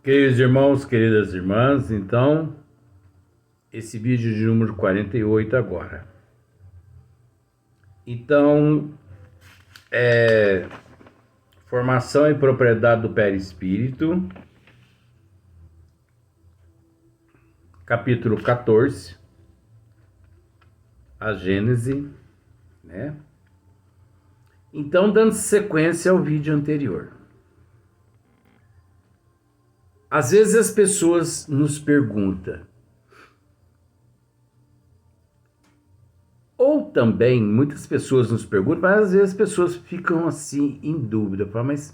Queridos irmãos, queridas irmãs, então, esse vídeo de número 48 agora. Então, formação e propriedade do perispírito, capítulo 14, a Gênese, né? Então, dando sequência ao vídeo anterior. Às vezes as pessoas nos perguntam, ou também muitas pessoas nos perguntam, mas às vezes as pessoas ficam assim em dúvida, falam, mas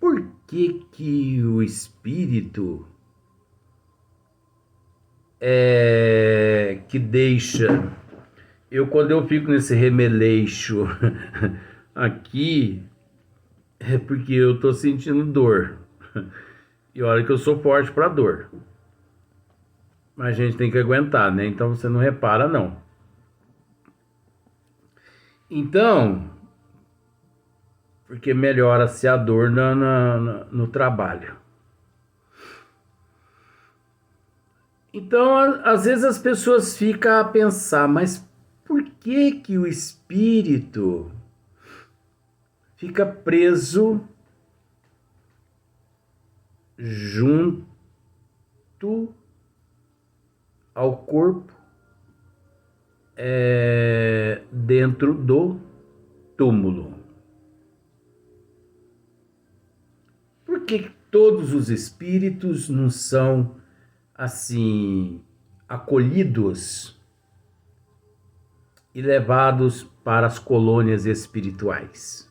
por que o espírito que deixa... Quando eu fico nesse remeleixo aqui, é porque eu tô sentindo dor. E olha que eu sou forte para dor. Mas a gente tem que aguentar, né? Então você não repara, não. Então, porque melhora-se a dor no trabalho. Então, às vezes as pessoas ficam a pensar, mas por que o espírito fica preso junto ao corpo dentro do túmulo? Por que todos os espíritos não são assim acolhidos e levados para as colônias espirituais?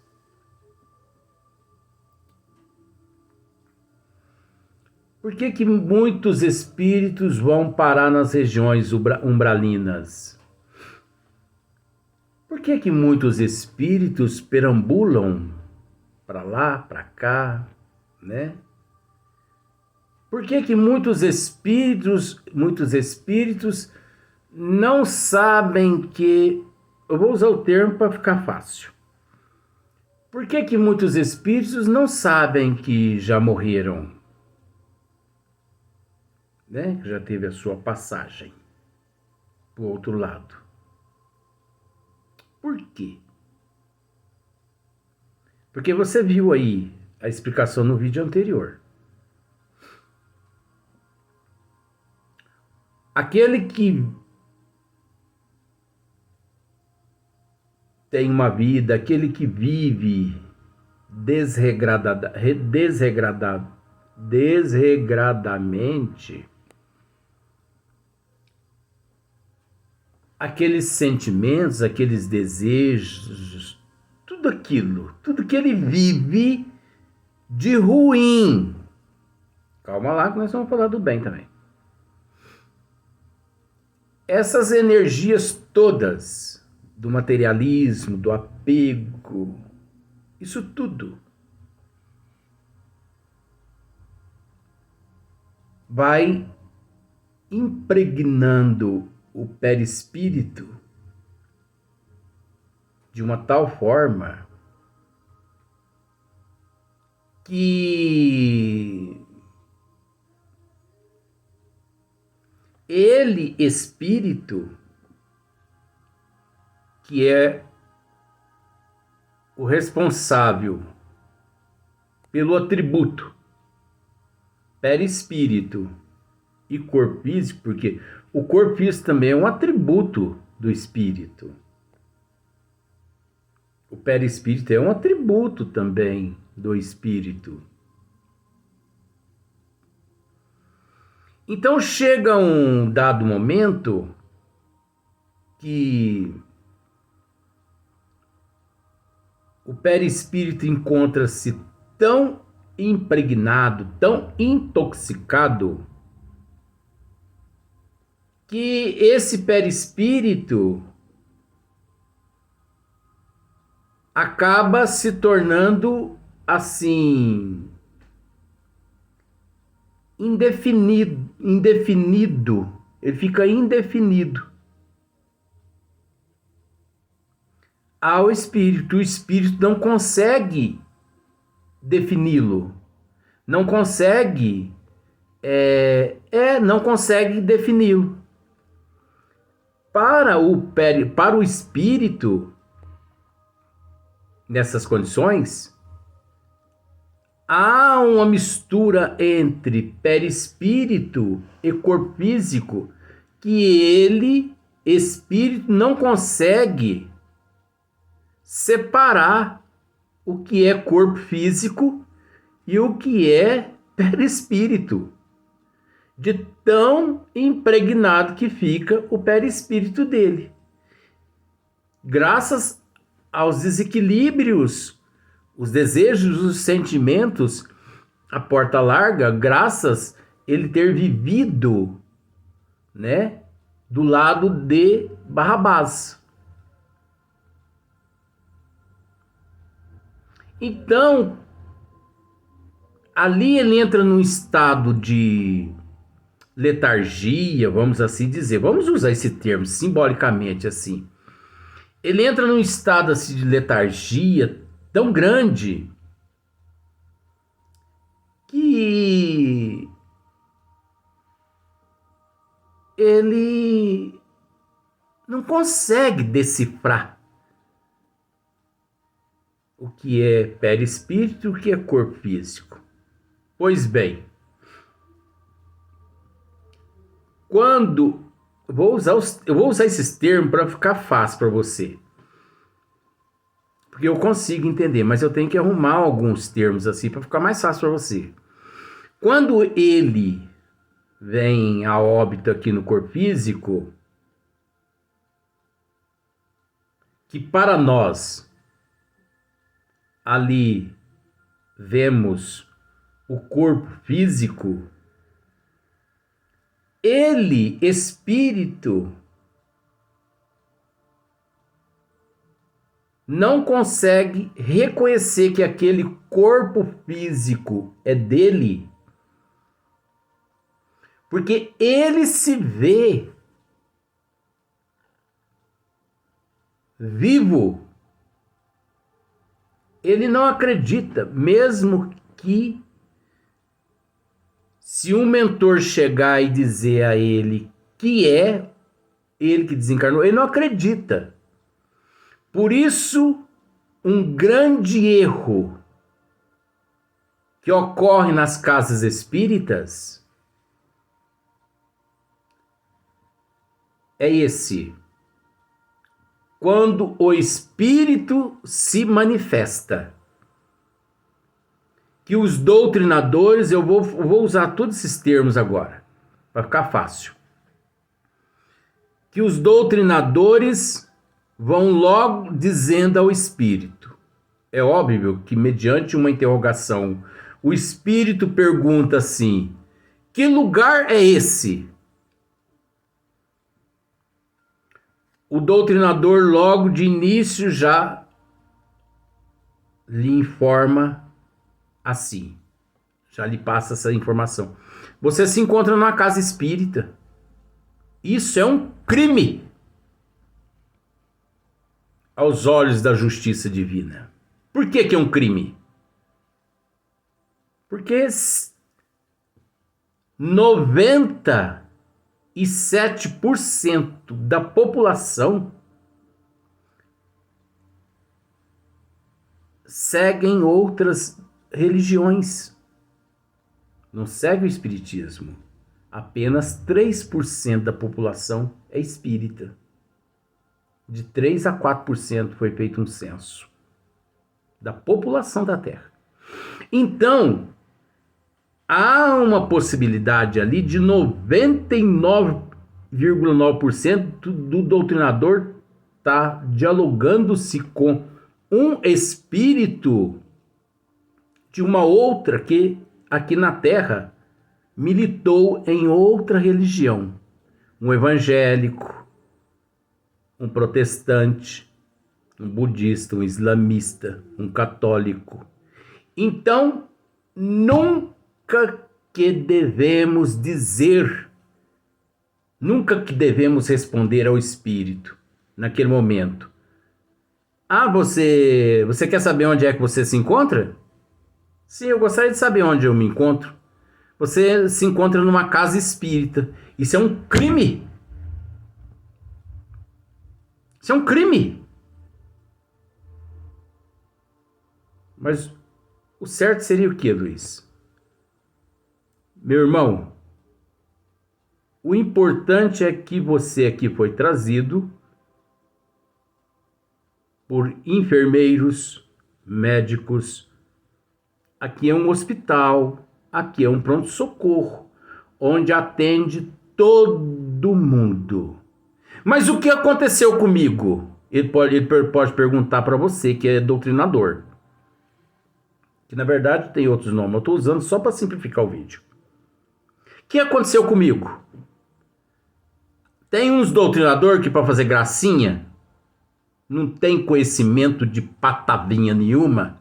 Por que muitos espíritos vão parar nas regiões umbralinas? Por que muitos espíritos perambulam para lá, para cá, né? Por que muitos espíritos não sabem que... Eu vou usar o termo para ficar fácil. Por que muitos espíritos não sabem que já morreram? Né? Que já teve a sua passagem para o outro lado. Por quê? Porque você viu aí a explicação no vídeo anterior. Aquele que tem uma vida, aquele que vive desregradamente, aqueles sentimentos, aqueles desejos, tudo que ele vive de ruim. Calma lá que nós vamos falar do bem também. Essas energias todas do materialismo, do apego, isso tudo vai impregnando o perispírito de uma tal forma que ele, espírito, que é o responsável pelo atributo perispírito e corpo físico, porque o corpo físico também é um atributo do espírito. O perispírito é um atributo também do espírito. Então chega um dado momento que o perispírito encontra-se tão impregnado, tão intoxicado, que esse perispírito acaba se tornando assim indefinido, ele fica indefinido ao espírito. O espírito não consegue defini-lo. não consegue, não consegue defini-lo. Para o espírito, nessas condições, há uma mistura entre perispírito e corpo físico que ele, espírito, não consegue separar o que é corpo físico e o que é perispírito, de tão impregnado que fica o perispírito dele. Graças aos desequilíbrios, os desejos, os sentimentos, a porta larga, graças ele ter vivido, né, do lado de Barrabás. Então, ali ele entra num estado de letargia, vamos assim dizer. Vamos usar esse termo simbolicamente assim. Ele entra num estado assim de letargia tão grande que ele não consegue decifrar o que é perispírito e o que é corpo físico. Pois bem, quando eu vou usar esses termos para ficar fácil para você, porque eu consigo entender, mas eu tenho que arrumar alguns termos assim para ficar mais fácil para você. Quando ele vem a óbito aqui no corpo físico, que para nós ali vemos o corpo físico, ele, espírito, não consegue reconhecer que aquele corpo físico é dele, porque ele se vê vivo. Ele não acredita, mesmo que se um mentor chegar e dizer a ele que é ele que desencarnou, ele não acredita. Por isso, um grande erro que ocorre nas casas espíritas é esse: quando o espírito se manifesta, que os doutrinadores, eu vou usar todos esses termos agora, para ficar fácil, que os doutrinadores vão logo dizendo ao espírito. É óbvio que mediante uma interrogação, o espírito pergunta assim: que lugar é esse? O doutrinador logo de início já lhe informa assim, já lhe passa essa informação. Você se encontra numa casa espírita. Isso é um crime aos olhos da justiça divina. Por que é um crime? Porque 97% da população seguem outras religiões, não segue o espiritismo. Apenas 3% da população é espírita. De 3 a 4% foi feito um censo da população da Terra. Então, há uma possibilidade ali de 99,9% do doutrinador estar dialogando-se com um espírito de uma outra que aqui na Terra militou em outra religião. Um evangélico, um protestante, um budista, um islamista, um católico. Então, nunca que devemos dizer, nunca que devemos responder ao espírito naquele momento: ah, você quer saber onde é que você se encontra? Sim, eu gostaria de saber onde eu me encontro. Você se encontra numa casa espírita. Isso é um crime. Isso é um crime. Mas o certo seria o quê, Luiz? Meu irmão, o importante é que você aqui foi trazido por enfermeiros, médicos. Aqui é um hospital, aqui é um pronto-socorro, onde atende todo mundo. Mas o que aconteceu comigo? Ele pode perguntar para você, que é doutrinador. Que na verdade tem outros nomes, eu estou usando só para simplificar o vídeo. O que aconteceu comigo? Tem uns doutrinador que para fazer gracinha não tem conhecimento de patavinha nenhuma.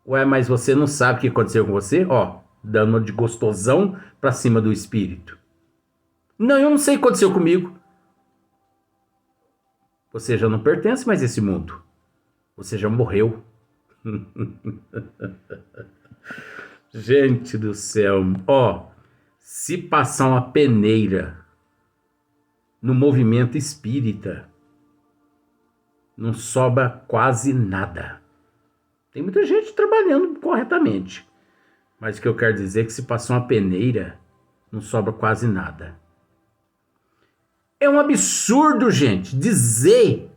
Ué, mas você não sabe o que aconteceu com você? Ó, dando de gostosão pra cima do espírito. Não, eu não sei o que aconteceu comigo. Você já não pertence mais a esse mundo. Você já morreu. Gente do céu. Ó, se passar uma peneira no movimento espírita, não sobra quase nada. Tem muita gente trabalhando corretamente. Mas o que eu quero dizer é que se passar uma peneira, não sobra quase nada. É um absurdo, gente, dizer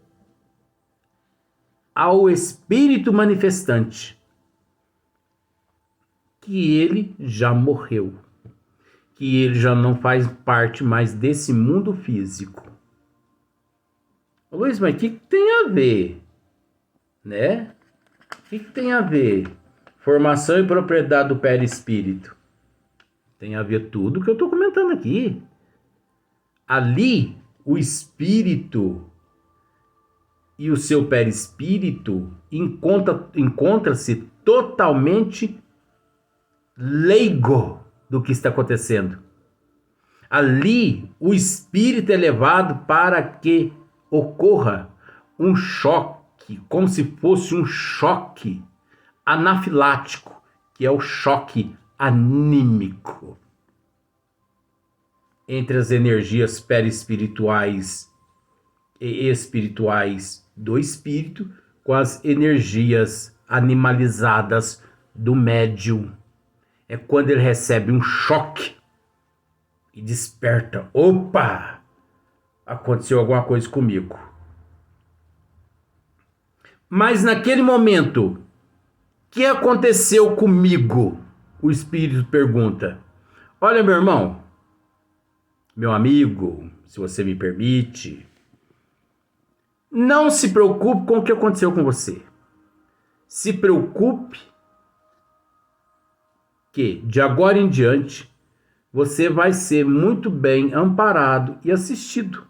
ao espírito manifestante que ele já morreu. Que ele já não faz parte mais desse mundo físico. Luiz, mas o que tem a ver? Né? O que tem a ver? Formação e propriedade do perispírito. Tem a ver tudo que eu estou comentando aqui. Ali, o espírito e o seu perispírito encontra-se totalmente leigo do que está acontecendo. Ali, o espírito é levado para que ocorra um choque, como se fosse um choque anafilático, que é o choque anímico entre as energias perispirituais e espirituais do espírito com as energias animalizadas do médium. É quando ele recebe um choque e desperta. Opa! Aconteceu alguma coisa comigo. Mas naquele momento, o que aconteceu comigo? O espírito pergunta. Olha, meu irmão, meu amigo, se você me permite, não se preocupe com o que aconteceu com você. Se preocupe que, de agora em diante, você vai ser muito bem amparado e assistido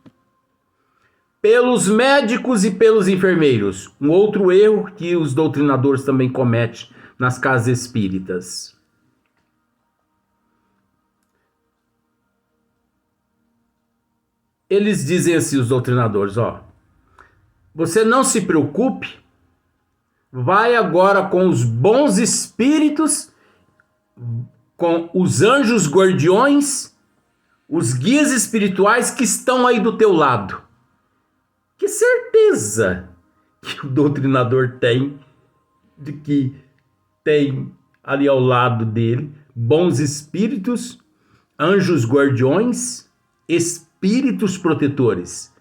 pelos médicos e pelos enfermeiros. Um outro erro que os doutrinadores também cometem nas casas espíritas. Eles dizem assim, os doutrinadores, ó, você não se preocupe, vai agora com os bons espíritos, com os anjos guardiões, os guias espirituais que estão aí do teu lado. Que certeza que o doutrinador tem de que tem ali ao lado dele bons espíritos, anjos guardiões, espíritos protetores.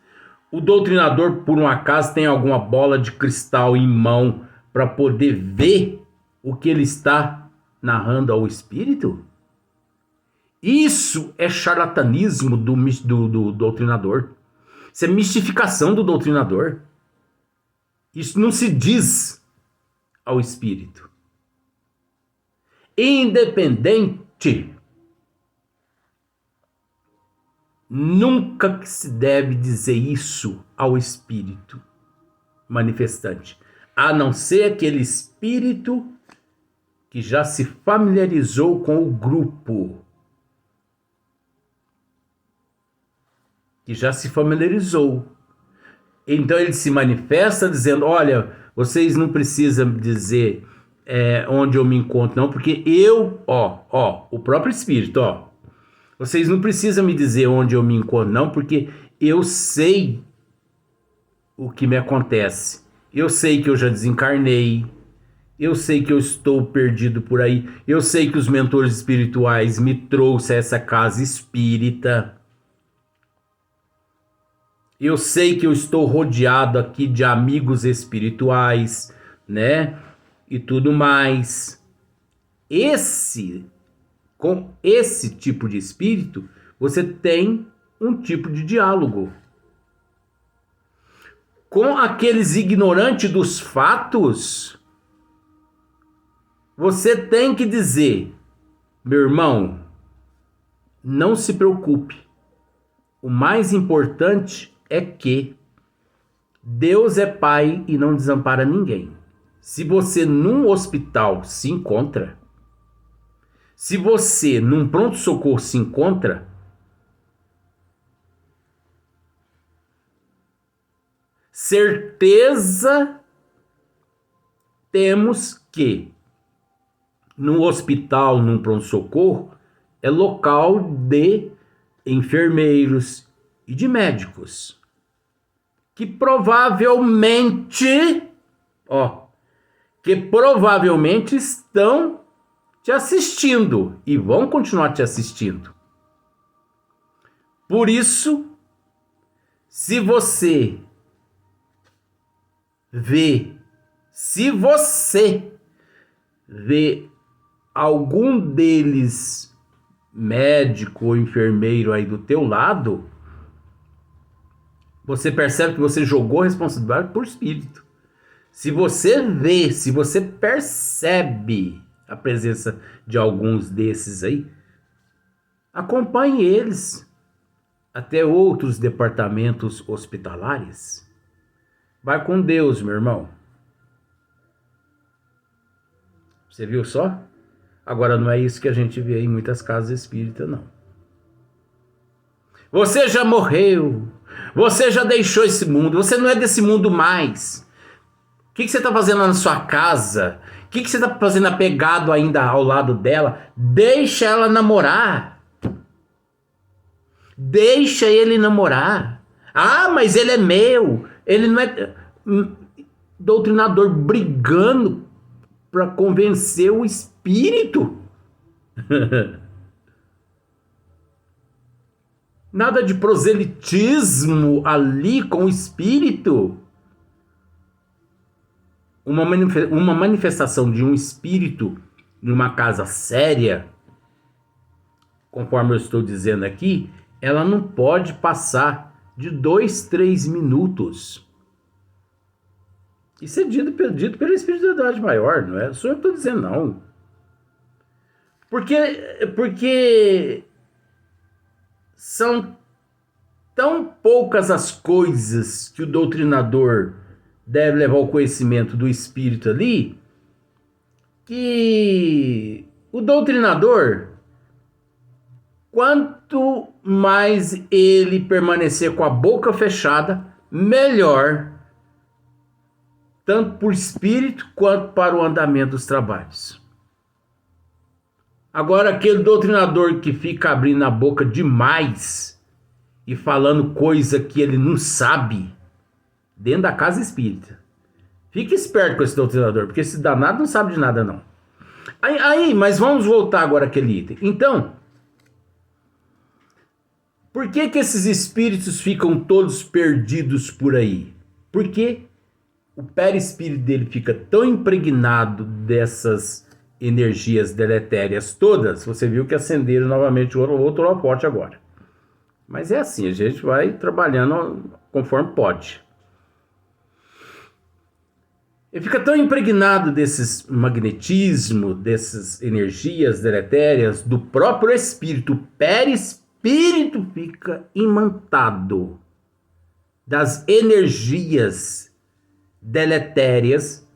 O doutrinador, por um acaso, tem alguma bola de cristal em mão para poder ver o que ele está narrando ao espírito? Isso é charlatanismo do doutrinador. Isso é mistificação do doutrinador. Isso não se diz ao espírito. Independente, nunca se deve dizer isso ao espírito manifestante, a não ser aquele espírito que já se familiarizou com o grupo, que já se familiarizou. Então ele se manifesta dizendo, olha, vocês não precisam dizer onde eu me encontro, não, porque o próprio Espírito, vocês não precisam me dizer onde eu me encontro, não, porque eu sei o que me acontece. Eu sei que eu já desencarnei, eu sei que eu estou perdido por aí, eu sei que os mentores espirituais me trouxeram a essa casa espírita, eu sei que eu estou rodeado aqui de amigos espirituais, né? E tudo mais. Com esse tipo de espírito, você tem um tipo de diálogo. Com aqueles ignorantes dos fatos, você tem que dizer: meu irmão, não se preocupe. O mais importante é que Deus é Pai e não desampara ninguém. Se você num hospital se encontra, se você num pronto-socorro se encontra, certeza temos que no hospital, num pronto-socorro, é local de enfermeiros e de médicos que provavelmente estão te assistindo e vão continuar te assistindo. Por isso, se você vê algum deles, médico ou enfermeiro aí do teu lado, você percebe que você jogou a responsabilidade por espírito. Se você percebe a presença de alguns desses aí, acompanhe eles até outros departamentos hospitalares. Vai com Deus, meu irmão. Você viu só? Agora não é isso que a gente vê em muitas casas espíritas, não. Você já morreu. Você já deixou esse mundo. Você não é desse mundo mais. O que você está fazendo na sua casa? O que você está fazendo apegado ainda ao lado dela? Deixa ela namorar. Deixa ele namorar. Ah, mas ele é meu. Ele não é... Doutrinador brigando para convencer o espírito. Nada de proselitismo ali com o espírito. Uma manifestação de um espírito em uma casa séria, conforme eu estou dizendo aqui, ela não pode passar de 2, 3 minutos. Isso é dito pela espiritualidade maior, não é? Só eu estou dizendo, não. Porque são tão poucas as coisas que o doutrinador deve levar ao conhecimento do espírito ali, que o doutrinador, quanto mais ele permanecer com a boca fechada, melhor, tanto para o espírito quanto para o andamento dos trabalhos. Agora, aquele doutrinador que fica abrindo a boca demais e falando coisa que ele não sabe dentro da casa espírita, fique esperto com esse doutrinador, porque esse danado não sabe de nada, não. Mas vamos voltar agora àquele item. Então, por que esses espíritos ficam todos perdidos por aí? Porque o perispírito dele fica tão impregnado dessas energias deletérias todas. Você viu que acenderam novamente o outro holofote agora. Mas é assim, a gente vai trabalhando conforme pode. Ele fica tão impregnado desses magnetismo, dessas energias deletérias, do próprio espírito. O perispírito fica imantado das energias deletérias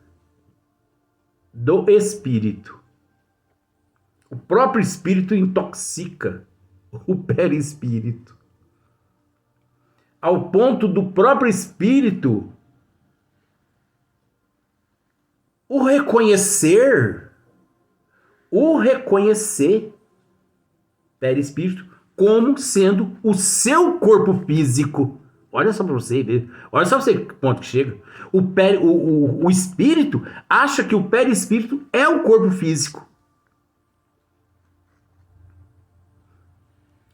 do espírito. O próprio espírito intoxica o perispírito, ao ponto do próprio espírito o reconhecer perispírito como sendo o seu corpo físico. Olha só para você ver. Olha só para você que ponto que chega. O espírito acha que o perispírito é o corpo físico.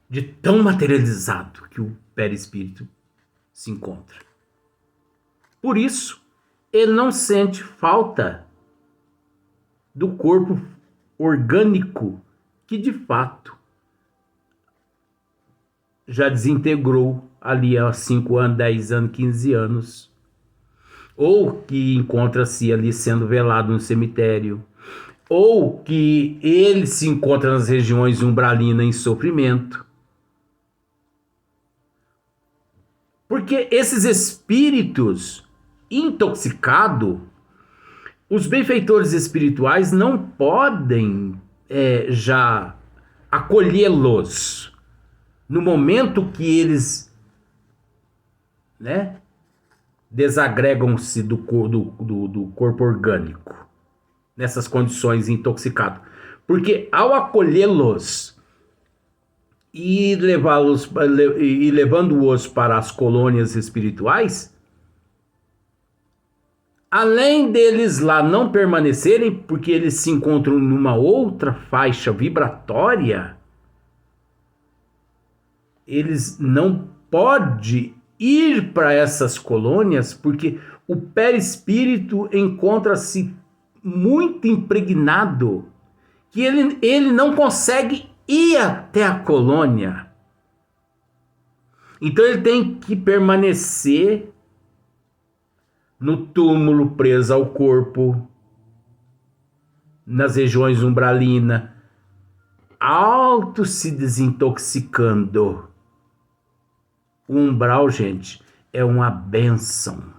De tão materializado que o perispírito se encontra. Por isso, ele não sente falta do corpo orgânico que, de fato, já desintegrou ali há 5 anos, 10 anos, 15 anos. Ou que encontra-se ali sendo velado no cemitério. Ou que ele se encontra nas regiões umbralinas em sofrimento. Porque esses espíritos intoxicados, os benfeitores espirituais não podem já acolhê-los no momento que eles, né, desagregam-se do corpo orgânico, nessas condições intoxicadas. Porque ao acolhê-los e levando-os para as colônias espirituais, além deles lá não permanecerem, porque eles se encontram numa outra faixa vibratória, eles não podem ir para essas colônias, porque o perispírito encontra-se muito impregnado, que ele não consegue ir até a colônia. Então ele tem que permanecer no túmulo, preso ao corpo, nas regiões umbralinas, se desintoxicando. O umbral, gente, é uma bênção.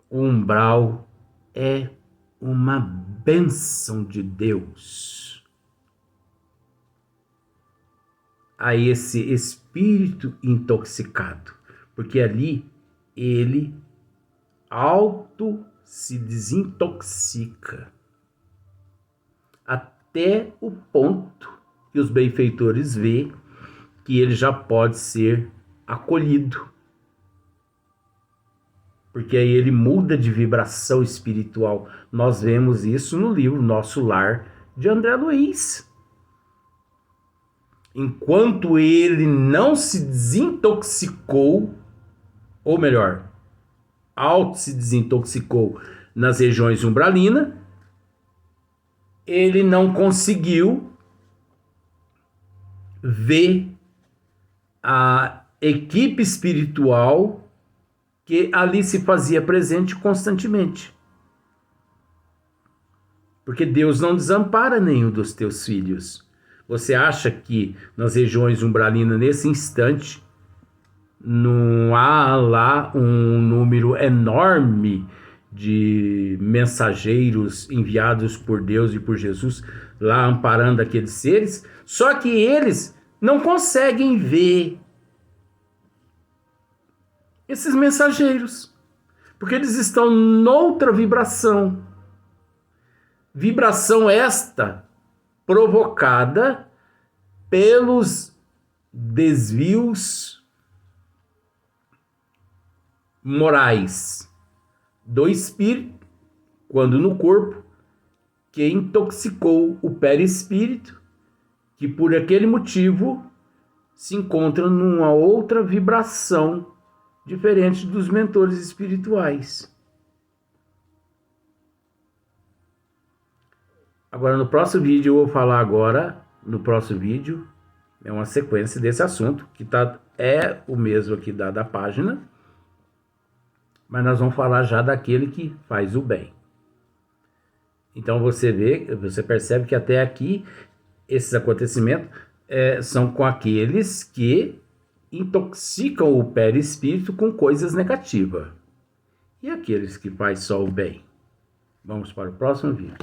O umbral é uma bênção de Deus a esse espírito intoxicado, porque ali ele se desintoxica até o ponto que os benfeitores vê que ele já pode ser acolhido, porque aí ele muda de vibração espiritual. Nós vemos isso no livro Nosso Lar, de André Luiz. Enquanto ele não se desintoxicou, ou melhor, se desintoxicou nas regiões umbralinas, ele não conseguiu ver a equipe espiritual que ali se fazia presente constantemente. Porque Deus não desampara nenhum dos teus filhos. Você acha que nas regiões umbralinas, nesse instante, não há lá um número enorme de mensageiros enviados por Deus e por Jesus lá amparando aqueles seres? Só que eles não conseguem ver esses mensageiros, porque eles estão noutra vibração. Vibração esta provocada pelos desvios morais do espírito, quando no corpo, que intoxicou o perispírito, que por aquele motivo se encontra numa outra vibração diferente dos mentores espirituais. Agora no próximo vídeo eu vou falar no próximo vídeo, é uma sequência desse assunto, que é o mesmo aqui da página, mas nós vamos falar já daquele que faz o bem. Então você percebe que até aqui, esses acontecimentos são com aqueles que intoxicam o perispírito com coisas negativas. E aqueles que fazem só o bem? Vamos para o próximo vídeo.